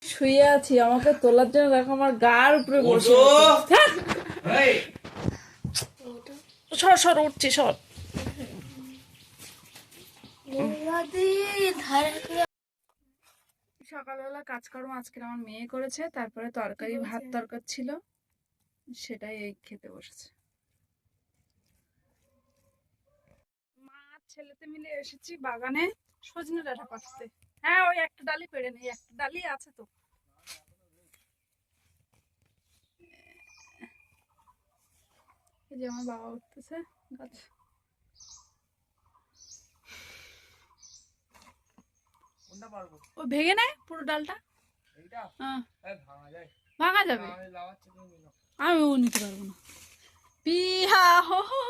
শুয়ে আছি, আমাকে তোলার জন্য দেখো আমার গার উপরে বসে সর সর উঠছি সর। সকালবেলা কাজকর্ম আজকে আমার মেয়ে করেছে, তারপরে তরকারি ভাত তরকারি ছিল, সেটাই এই খেতে বসেছে। মা ছেলেতে মিলে এসেছি বাগানে সজনে ডাঁটা পাড়তে। হ্যাঁ, ওই একটা ডালি পেড়ে নেই, একটা ডালি আছে তো। এই যে আমার বাবা উঠতেছে গাছ। ও ভেঙে নেয় পুরো ডালটা। ভাঙা যাবে, আমি ও নিতে পারবো না। পিহা হো হো,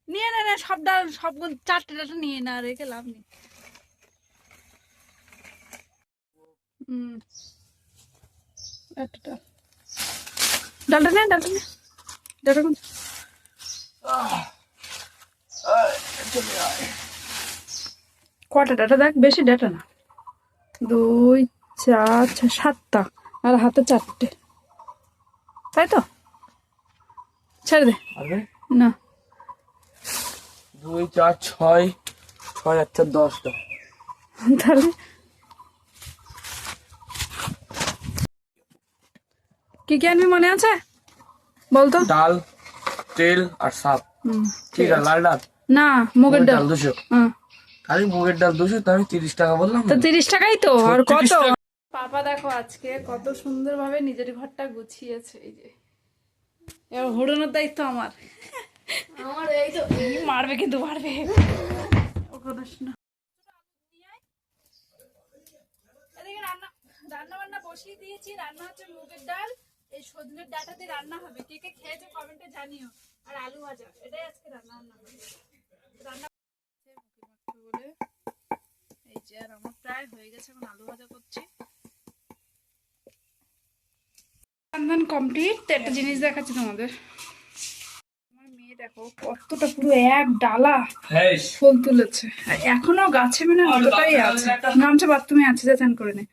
নিয়ে না না সব ডাল সব চারটে ডালটা নিয়ে না, রেখে লাভ নেই। একটা ডালটা নে, ডালটা নে, ডালটা কোন কটা ডাটা দেখ, বেশি ডাটা না, 2 4 6 7টা, আর হাতে 4টে, তাই তো ছেড়ে দে না। 2 4 6 6 আচ্ছা 10টা। তাহলে কি কি আনবি মনে আছে বলতো? ডাল, তেল আর সাপ। ঠিক আছে, লাল ডাল না, মুগের ডাল 200। খালি মুগের ডাল 200, তো আমি 30 টাকা বললাম তো না? 30 টাকাই তো, আর 36 কত? টাকা। পাপা দেখো আজকে কত সুন্দর ভাবে নিজের ঘরটা গুছিয়েছে। এই যে এবার হুড়োনোর দায়িত্ব আমার। আমার এই তো মারবে, কিন্তু মারবে। ও কথা শোনা, এদিকে রান্না রান্না বান্না বসিয়ে দিয়েছি। রান্না হচ্ছে মুগের ডাল, এই সজনের ডাঁটা দিয়ে রান্না হবে। কে কে খেয়েছো কমেন্টে জানিও। আর আলু ভাজা, এটাই আজকে রান্না হবে। রান্না বলে এই যে, আর আমার প্রায় হয়ে গেছে, এখন আলু ভাজা করছি। রান্নান কমপ্লিট। একটা জিনিস দেখাচ্ছি তোমাদের। আমার মেয়ে দেখো কতটা, পুরো এক ডালা ফুল তুলেছে, আর এখনো গাছে মানে অতটাই আছে। নামছে বাথরুমে আছে, যে চান করে নে।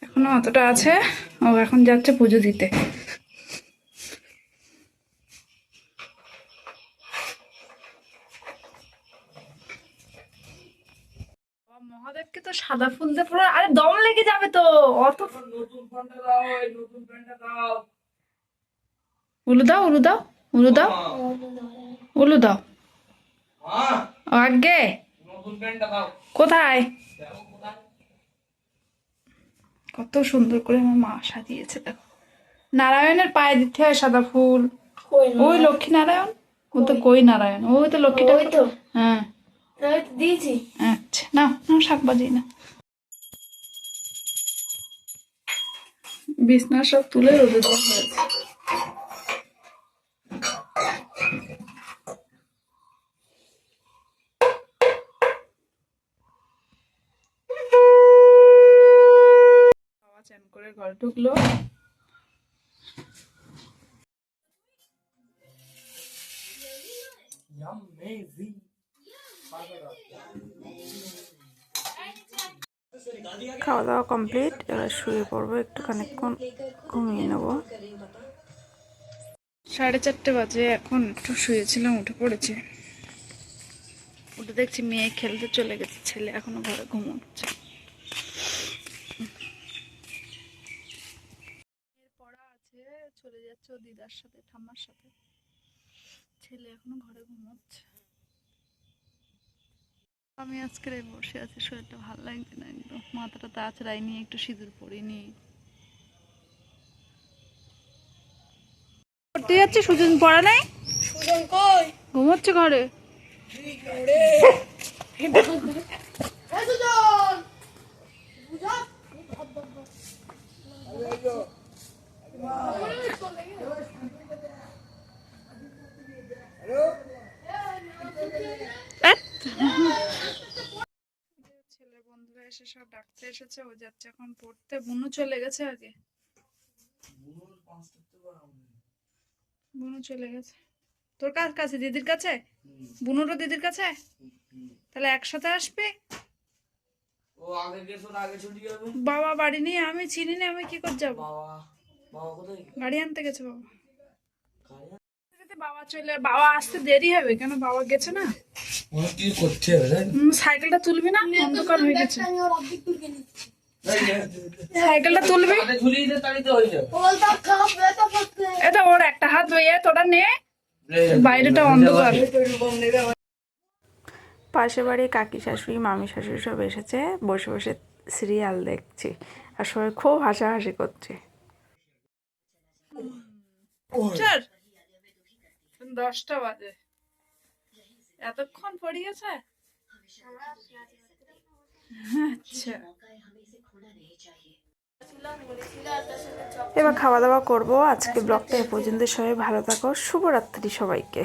এখনো অতটা আছে, ও এখন যাচ্ছে পুজো দিতে। মহাদেবকে তো সাদা ফুল দিয়ে পুরো, আরে দম লেগে যাবে তো অত। নতুন ফোনটা দাও, এই নতুন প্যান্টটা দাও। উলু দাও, উলু দাও, উলু দাও, উলু দাও। হ্যাঁ, আগে নতুন প্যান্টটা দাও। কোথায়? দেখো কোথায়। কত সুন্দর করে আমার মা সাজিয়েছে দেখো। নারায়ণের পায়ে দিতে হয় সাদা ফুল। ওই লক্ষ্মী নারায়ণ, ও তো কই নারায়ণ, ওই তো লক্ষ্মী ঠাকুর। হ্যাঁ দিয়েছি। আচ্ছা না না, শাক বাজি না। বিছনা সব তুলে রোদে দেওয়া হয়েছে। বাবা চান করে ঘরে ঢুকলো। Amazing. খাওয়া দাওয়া কমপ্লিট, এবার শুয়ে পড়বো, একটু খানিকক্ষণ ঘুমিয়ে নেবো। 4:30 বাজে, এখন একটু শুয়েছিলাম, উঠে পড়েছে। উঠে দেখছি মেয়ে খেলতে চলে গেছে, ছেলে এখনো ঘরে ঘুমোচ্ছে। পড়া আছে, চলে যাচ্ছে ও দিদার সাথে, ঠাম্মার সাথে। ছেলে এখনো ঘরে ঘুমোচ্ছে। আমি আজকে বসে আছি, শরীরটা ভালো লাগছে না একদম, মাথাটা তাছাড়াই নিয়ে একটু সিঁদুর পরিনি। পড়তে যাচ্ছে, সুজন পড়া নেই, সুজন কই ঘুমোচ্ছে ঘরে। ছেলের বন্ধুরা এসে সব ডাকতে এসেছে, ও যাচ্ছে এখন পড়তে। বুনু চলে গেছে আগে, বুনু চলে গেছে। তোর কাছে দিদির কাছে, বুনুরও দিদির কাছে, তাহলে একসাথে আসবি। ও আগে গেছো না আগে ছুটি যাবে? বাবা বাড়ি নেই, আমি চিনি না, আমি কি করে যাবো? বাবা বাবা কোথায়? গাড়ি আনতে গেছে বাবা। গাড়ি বাবা আসতে দেরি হবে কেন, বাবা গেছে না। ও কি করছে রে? সাইকেলটা তুলবি না, অন্ধকার হয়ে গেছে। সাইকেলটা তুলবি, আগে ঝুলিয়ে দে তাড়িতে হয়ে যাবে। এটা ওর একটা হাত ধুয়ে তোটা নে, বাইরেটা অন্ধকার। পাশের বাড়ি কাকি শাশুড়ি মামি শাশুড়ি সব এসেছে, বসে বসে সিরিয়াল দেখছি আর সবাই খুব হাসাহাসি করছে। 10টা বাজে, এতক্ষণ পড়িয়েছে। আচ্ছা, এবার খাওয়া দাওয়া করবো। আজকে ব্লগটা এ পর্যন্ত, সবাই ভালো থাকো, শুভরাত্রি সবাইকে।